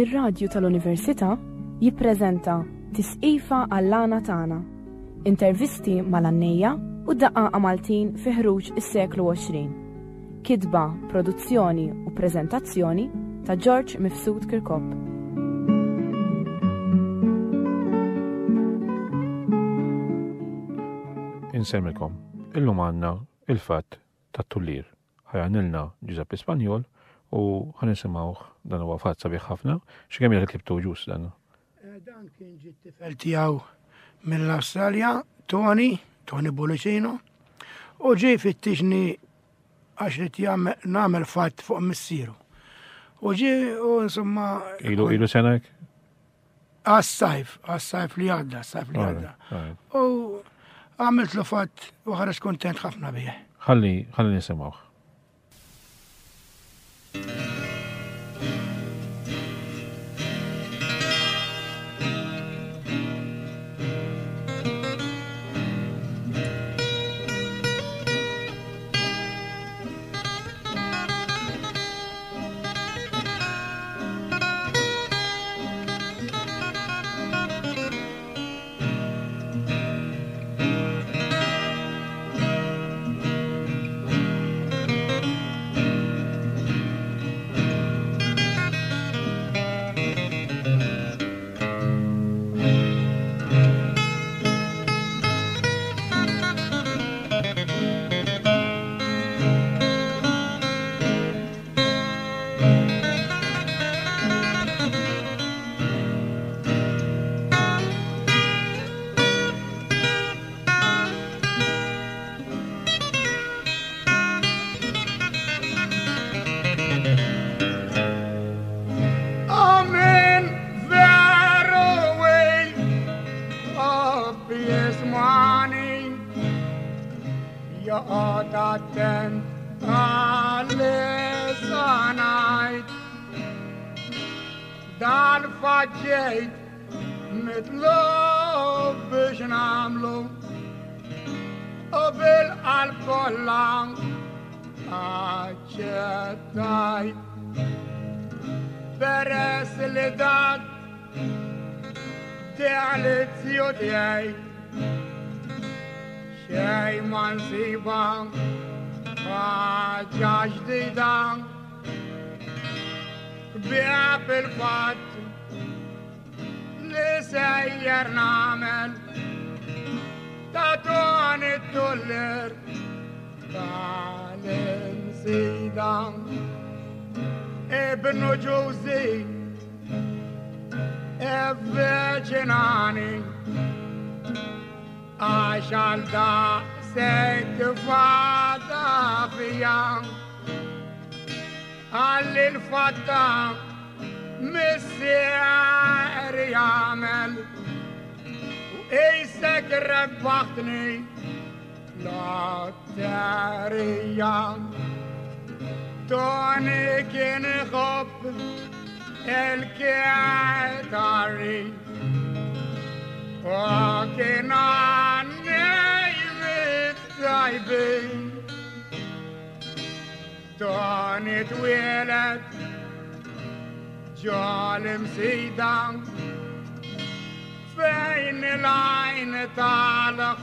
Ir-Radju tal-Università jippreżenta Tisqifa għall-għana tagħna. Intervisti mal-għannejja u daqqa Maltin fi ħruġ is-seklu 20. Kitba, produzzjoni u preżentazzjoni ta' George Mifsud Kirkop. Insemmilkom, illum għandna il-fatt tat-tullir. Ħajanilna Giuseppe Spanjol u ħanisimgħuh dan huwa fatt sabiħ ħafna. X'kemm jgħid klibtu ġus dan? Dan kien ġiet tifel tiegħu mill-Awstralja, Tony Bolicino, u ġej fittixni għax rid nagħmel fatt fuq missieru. U ġej u insomma Ilu senek? Għas-sajf li għadda. U għamilt lu fatt u ħareġ kontent ħafna bih. Ħalli nisimgħuh. Dal-faġġejt mitlu biex namlu u bil-qalb kollha aċċettajt peress li dak dializzju tiegħi xejn ma nsiba ħaġa ġdida biha bil-fatt li sejjer namel ta' Tony Tullir tal-insida ibnu ġużi evveċinani għax għal daqshekk fada fija għalli l-fatta missier jagħmel u ejsek rebbaħtni lotterija. Tony kien iħobb il-kjetari u kien għannej mit-tajbin. Tony twieled ġol-imsida fejn il-għajn tal-ħassali.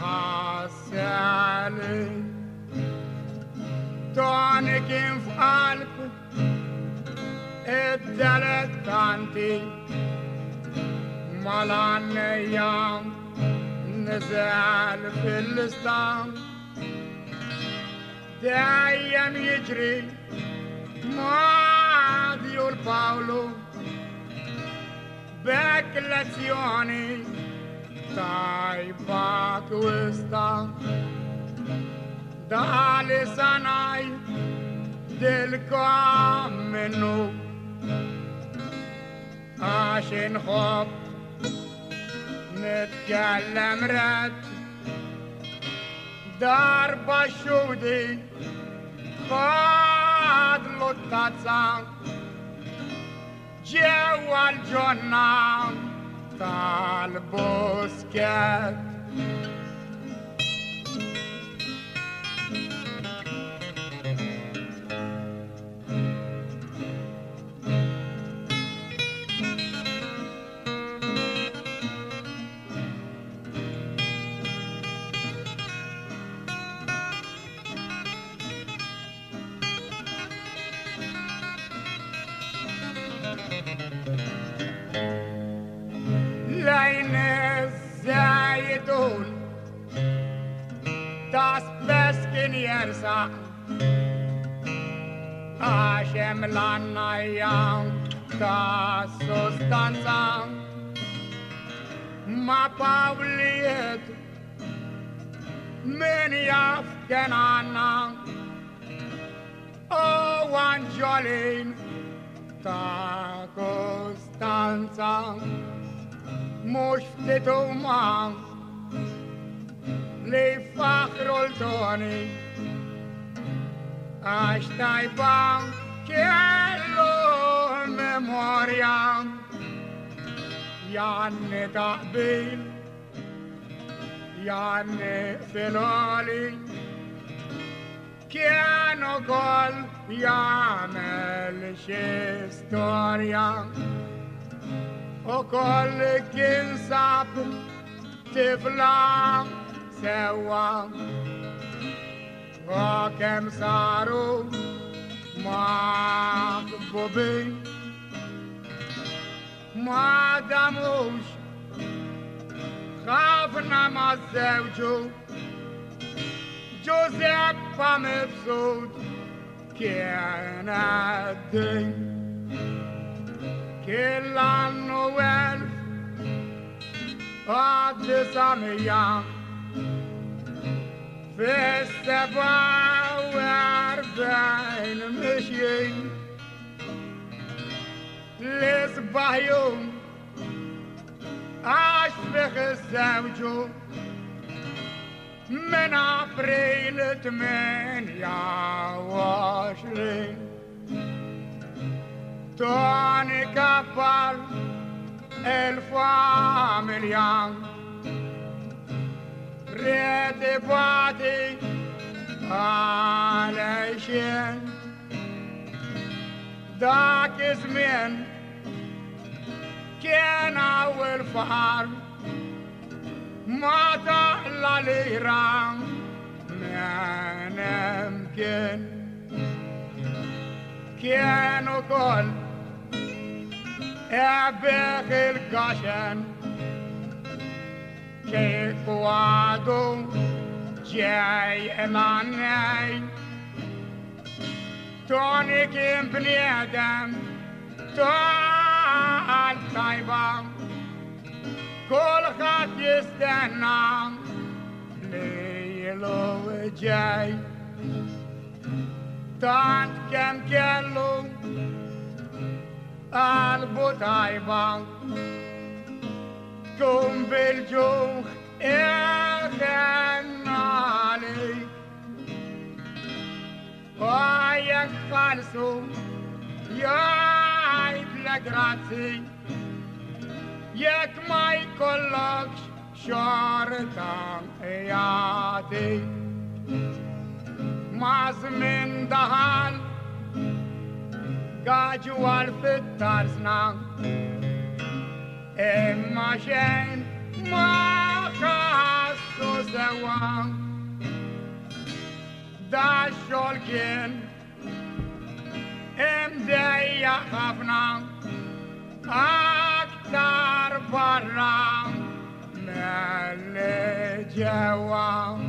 Tony kien f'qalb id-delet kanti mal-għannejja niżel fil-istam dejjem jiġri Madi u l-Pawlu bekk lezzjoni tajba twista dali sanaj dil-kom minnu għax inħobb nitkellem red darba xudi Fadlu t-tazza ġewwa l-ġonna tal-busket. لين الزايدون تاس بسكن يرسع عشم لنا يوم تاس سستانسا ما باوليت من يفكن عنا Oh, Angelina, ta Costanza, moștetul man, le fac roltoni, aștai ban, chielo memoria, Ianne Tabil, Ianne Feloli, Chiano gol يعمل شي ستوريا وكل كنساب تفلع سوا وكم صاروا محبوبين ما داموش خافنا مع الزوجو جوزيبا مبسوط كان الدين كل عنه والف وتسعمية في 47 مشيين لصباح يوم أشفق الزوجو من أبريل 28 توني كفر 1000 مليون ريت بادي علشان ذاك زمان كان أول فار ما تعلى الإيران ما نمكن كانوا كل أبيخ القشن كيف وعدوا جاي العني توني كم بني آدم تعال طيبة كل خط يستنى ليلو جاي تانت كم كيلو قلبو طيبة كم بالجوخ اغنى علي وياك خالصو يا عيد لقراتي ياك ما يكلكش شارتان اياتي مازمن دهان قاجوال في الترسنا اما شين ما خاصو زوان دا شولكين امدي خفنا أكتر برا من الجوام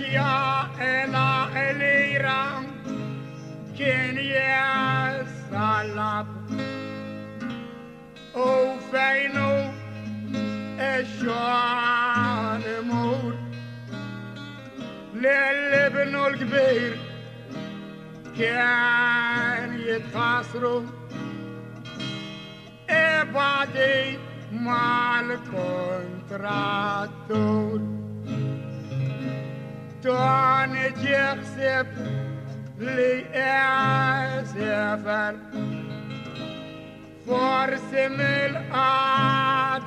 يا إلى الإيران كن يسلب وفينو الشوان مور للابن الكبير كان يتخاصروا بعدي مع الكونتراتور توني جيخسب لي أسفر فرس من الأعداء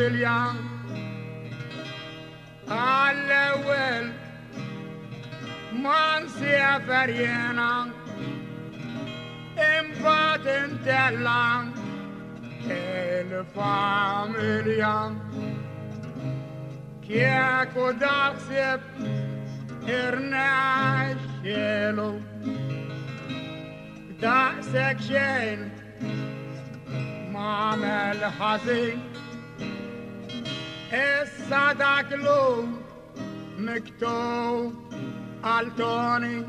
باليان الأول ما نسافر ينا إمبات انتلان الفاميليان كيكو داقسب إرناشيلو داقسك شين مامل حزين الصدق له مكتوب عالتوني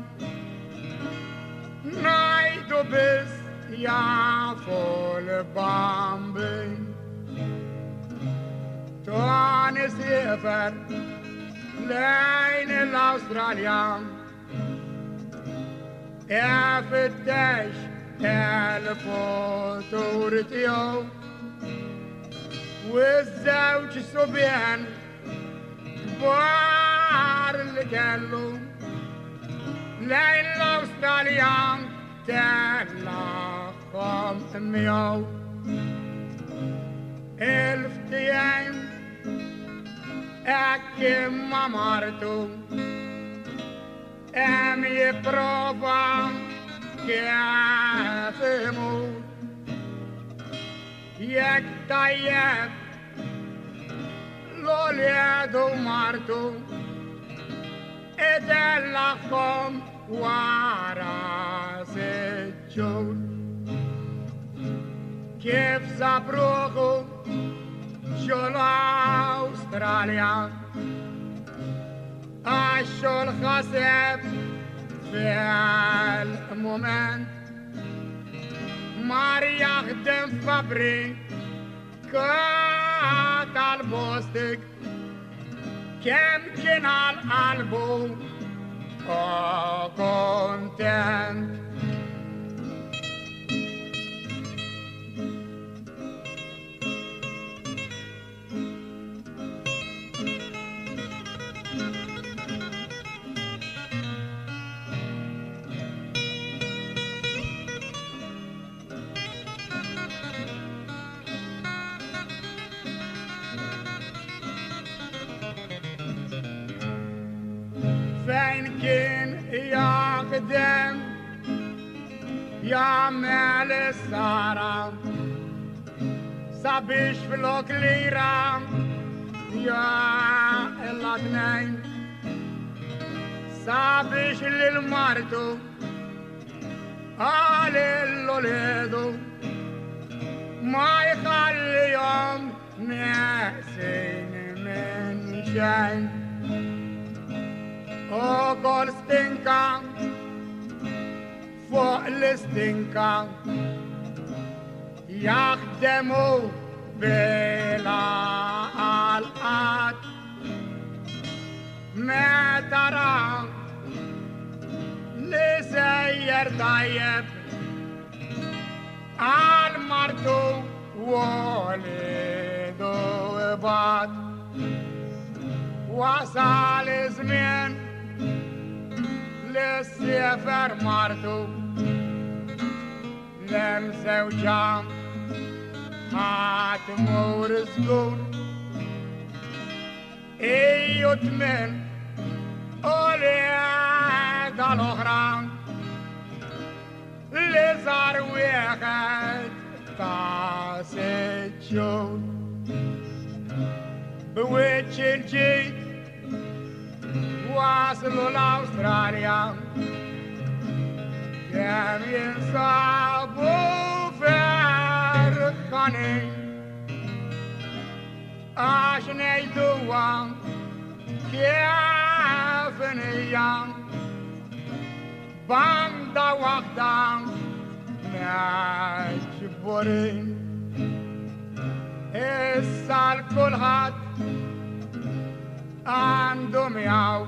نايدو بس يا فول بامبي توني سيفر لين الأستراليان افتش الفوتورتيو والزوج صبيان بار اللي قالوا لين الأستراليان تلاقم 100,000 تيام أكيم مامارتو أمي بروفا كيف يموت يك طيب لوليدو مارتو ادلقهم وراس الجول كيف صبروخو شول أستراليا عاشوا الخسف في المومنت مار يخدم فابريك كات البوستك كم كان الألبوم كونتنت فين كان يقدم يا مال السارة صبيش فلوك ليرة يا الأجنين صبيش للمارتو اللوليدو ما يخلي يوم ناسين من شين وكل ستنكا فوق الستنكا يخدموا بلا الآت ما ترى لسير طيب المرتو ولدو بعد وصل زمن للسفر مرتو لم زوجان هاتمو رزقون يتمن أولاد الأخرى لزار واحد تاسجون بوجه الجيد واصلوا لأستراليا كان ينصابوا فرخاني عشان يدوان كيف نيان باندا وقتان مجبورين السال كل هاد عندهم ياو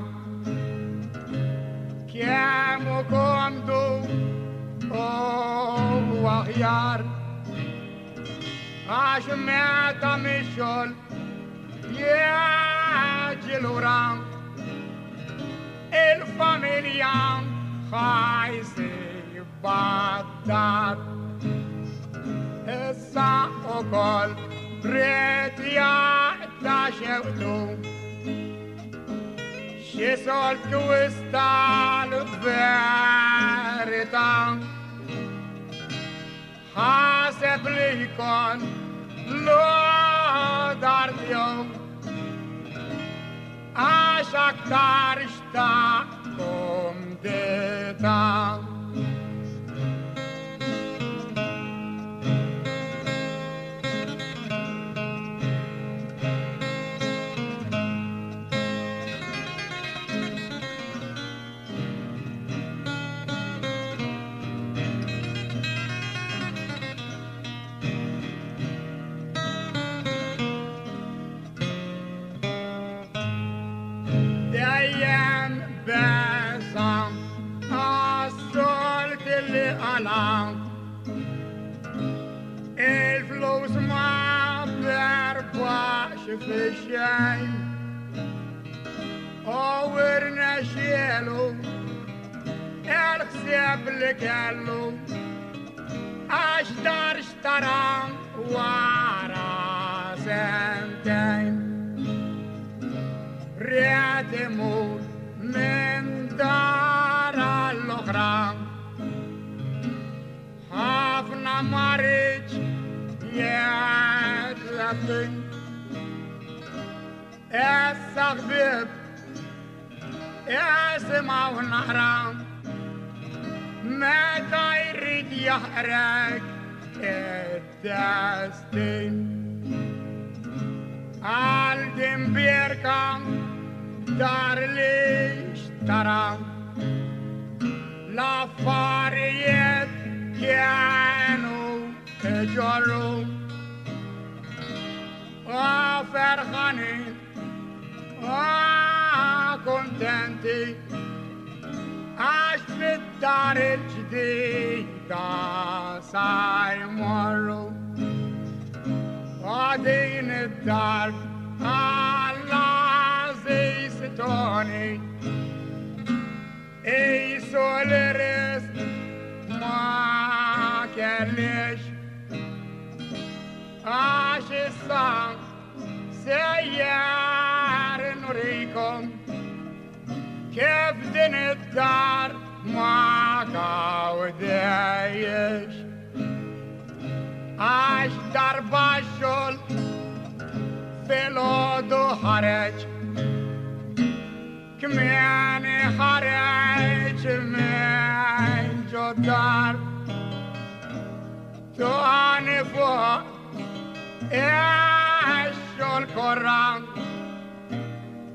كيمو كومدو وخيار عشميتا مشول يجلوران الفاميليان خايسي بادات الساقو كل بريت يا عاشقته شسولت وستال فارتا حاسب ليكون لو دارت يوم عاشق تارشتاكم ديتا الفلوس ما بيربحش في الشاي ورنا شيلو الحساب اللي قالو اشترى ورا سنتين ريت يموت من دار الاخرى حافنا مريج يا زفن السغبب يا سما ونهرام ما يريد يحرق الدستين عالدم بيركم دار ليش ترى لا فاريت كانوا تجروا وفرحانين وكونتنتي عاش في الدار الجديدة سايمروا وعدين الدار على زي ستوني ايسو الرزق ما كلش عاش الصام سيار نوريكم كيف دين الدار ما قاوديش عاش درب الشل في لودو حرج كمياني حرج من جدار تواني فوق ايش القرآن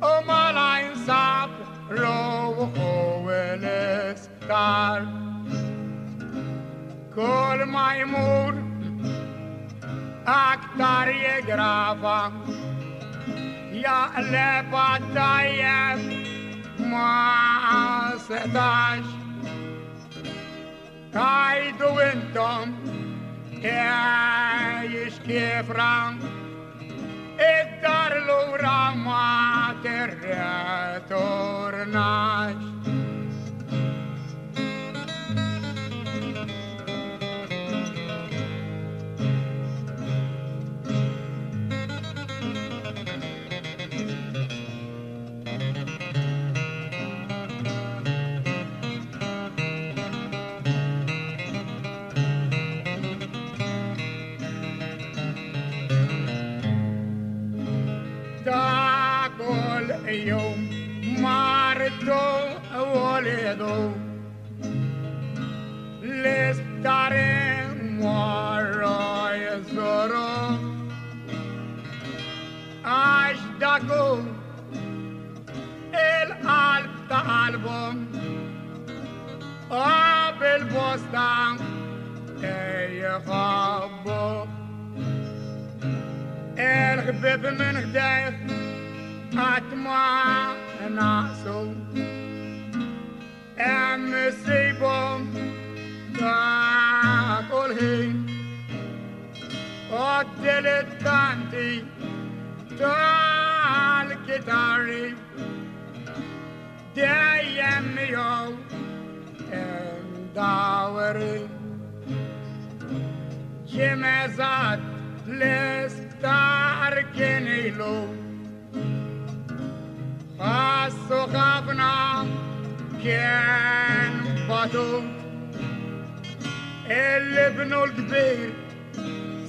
وما لا ينصاب روحه والاسكتار كل ما يمر اكتر يقرافه يا لبا طيب ما صداش قايدوا انتم ايش كيف رام الدار لورا ما ترتورناش يوم مارتو ولدو لستارين مرة يزورو أشدقو القلب تقلبهم بالبستان يخبو الخبيب من خديف أتما ناسو أمسيبهم تاكلهين قتلت كانتي تالكتاري دايم يوم داوري جمزات لستار كنيلو سخافنا كان بطو اللي ابنه الكبير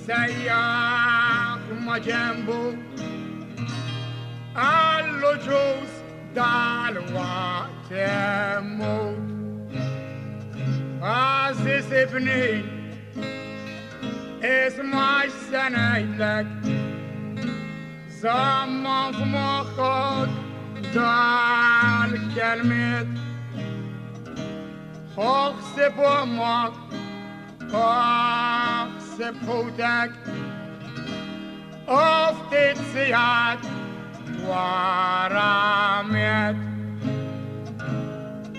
سياح ما جنبه قال له جوز ده الوقت يموت عزيز ابني اسمع سنايتك زمان في مخك ده الكلمات اخسب امك اخسب خوتك افتت سياد وراميت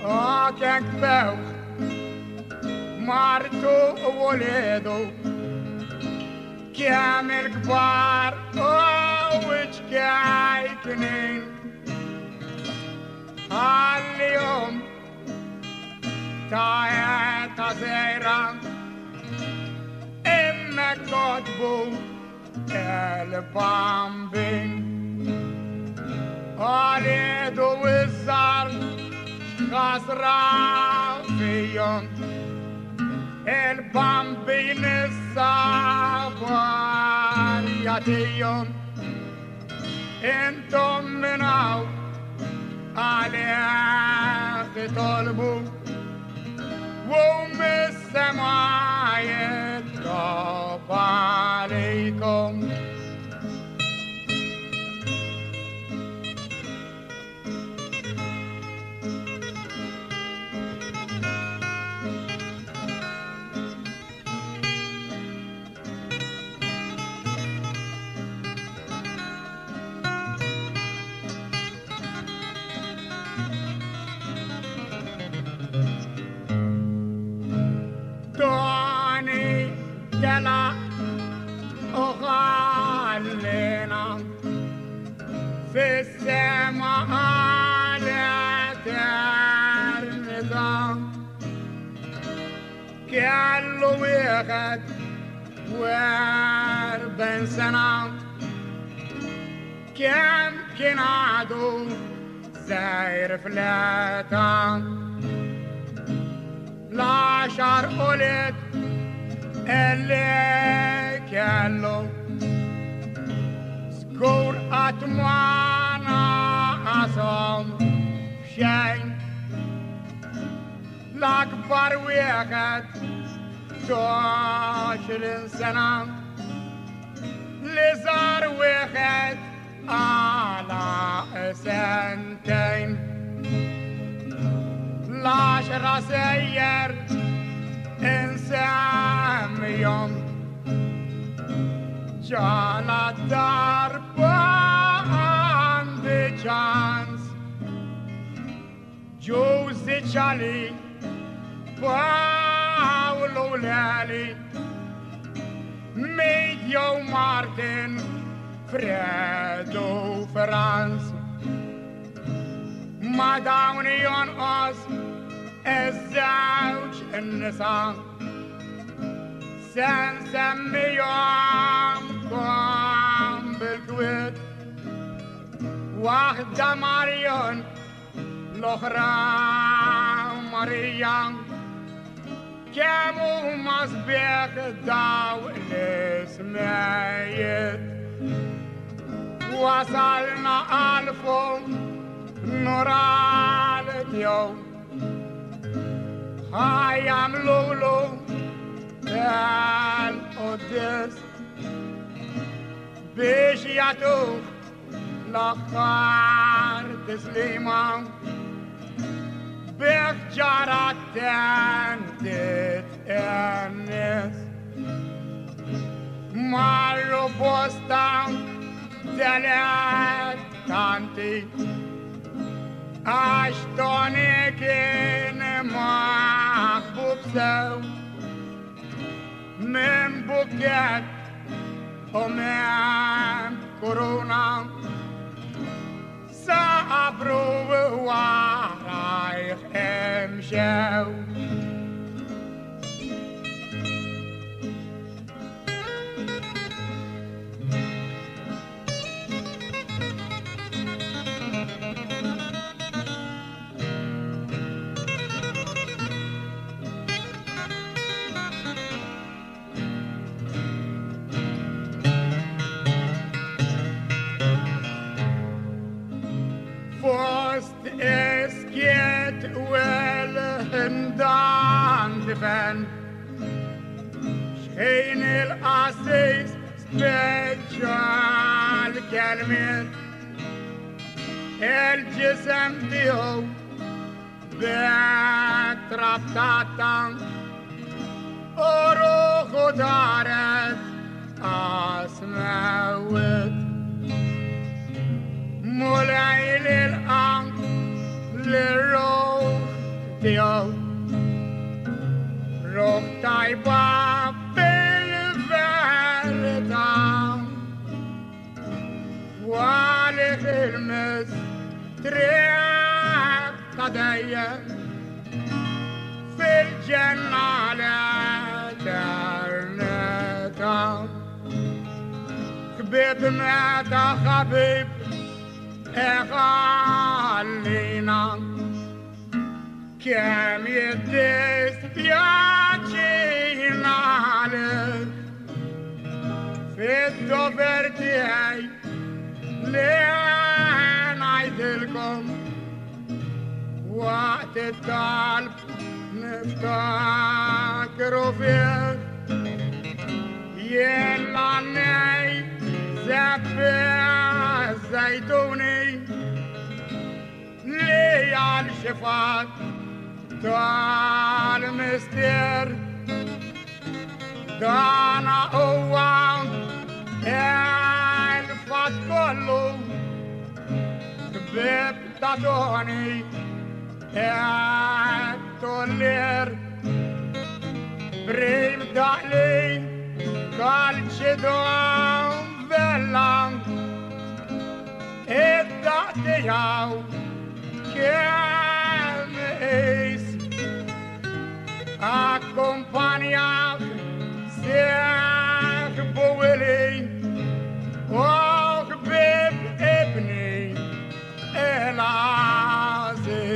اكك بوخ مرتو ووليدو كامل كبار اوش كايكنين اليوم تايتا زيرا امك كتبو البامبين عليدو الزار خسرا فيهم البامبين الصبر ياتيهم انتم منعوا عليه تطلبوا وهم السماء يتراب عليكم دلا أغالينا في السماء على النظام كله واحد واربعين سنة كم كان عدو زاير فلاتان لا شر قلت اللي كله سكور أتمنى أصم شيء الأكبر واحد 12 سنة لصار واحد على سنتين 10 سير انسان يوم جال الضرب عند جانس جوز تشالي باولو لالي ميديو مارتن فريدو فرانس ما داوني ينقص الزوج النساء سنسميهم بالكويت واحدة ماريون الأخرى مريم كانوا مصبيح داو الاسمايت وصلنا 1000 نورال يوم I am Lulu and Odess Bishiatu Lakhar Tisliman Berjarat and it Ernest Mario Boston Delet Tanti Ashtonik in محبوب سو من بوكيت ومن كورونا صبروا ورايح امشوا عازفا شحين القصيص سبيشال كلمات الجسم فيه بتربطاتا وروح دارت أسماوت مولاي للأنق للروح ديو روح طيبة بالفردان والخلمس تريق قضية في الجنة على جرنتا خبيب مات خبيب خلينا كم يدس بياجينا عليك في الدبر تاعي لين عيدلكم وقت الطلب نفتكروا فيك يلا ناي زبع الزيتوني لي على الشفاط تعال مستر دانا قوة الفات كله كبيب تاتوني التولير بريم دعلي calcidom vellang et date jau kemeis accompagna sech boeli och beb ebni elazis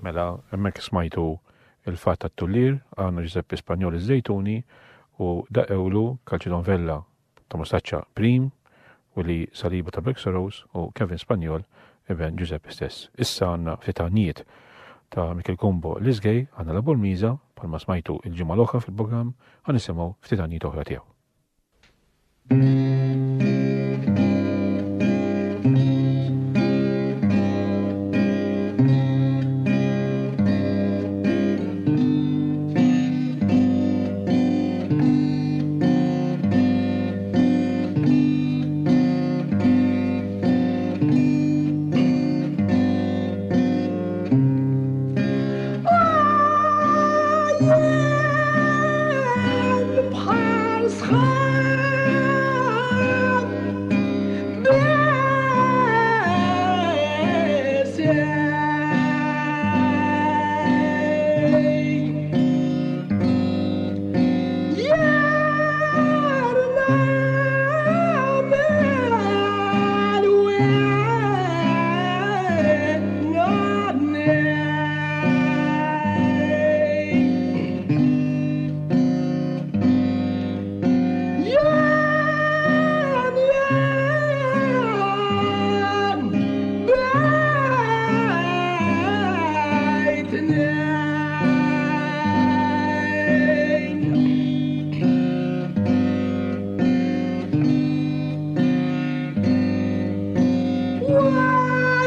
mela hemmhekk smajtu il-fatt tat-tullir għandna Giuseppe Spanjol iż-Żejtuni u daqewlu Calcidonvella ta' Mostaċċa Prim u li Saliba ta' Black Sorrows u Kevin Spanjol even Giuseppe stess. Issa għandna fitanijiet ta' Mikel Kumbo l-Iżgej għandna la Bormiza palma smajtu il-ġimgħa l-oħra fil-programm ħanisimgħu fitanijiet oħra tiegħu.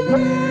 Yeah.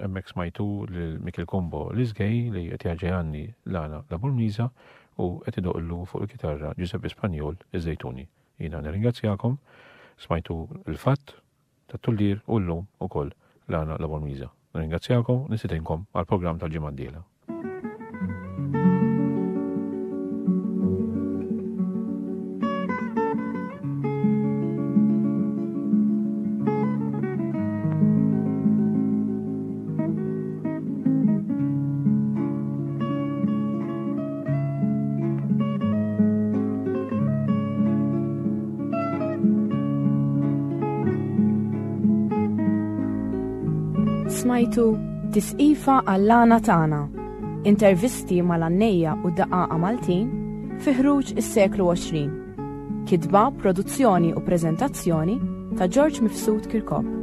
emmek smajtu l-Mikil Kombo l-izgej li qed jaġġejanni l-għana la Burmiza u qed idoqlu fuq il-kitarra Giuseppe Spanjol iż-Żejtuni. Jiena nirringrazzjakom, smajtu l-fatt tat-Tullir u llum ukoll l-għana la Burmiza. Nirringrazzjakom, nisitinkom għal-programm tal-ġimgħa d-dieħla. Smajtu Tisqifa għall-għana tagħna. Intervisti mal-Annejja u d-Daqaqa Maltin fi ħruġ is-seklu 20. Kitba, produzzjoni u preżentazzjoni ta' George Mifsud Kirkop.